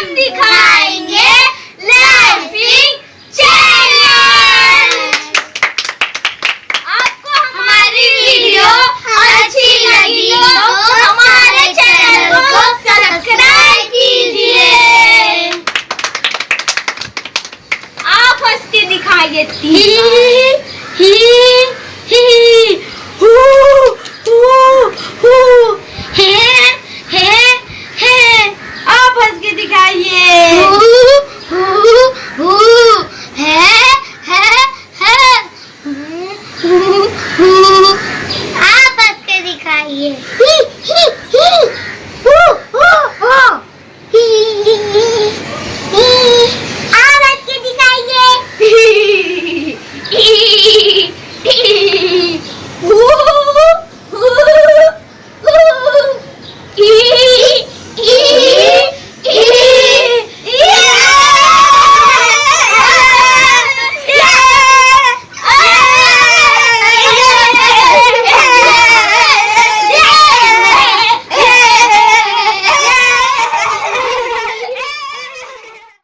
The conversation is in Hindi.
हम दिखाएंगे लाफिंग चैलेंज। आपको हमारी वीडियो अच्छी लगी तो हमारे चैनल को सब्सक्राइब कीजिए। आप हंस के दिखाइए। आप हंस के दिखाइए।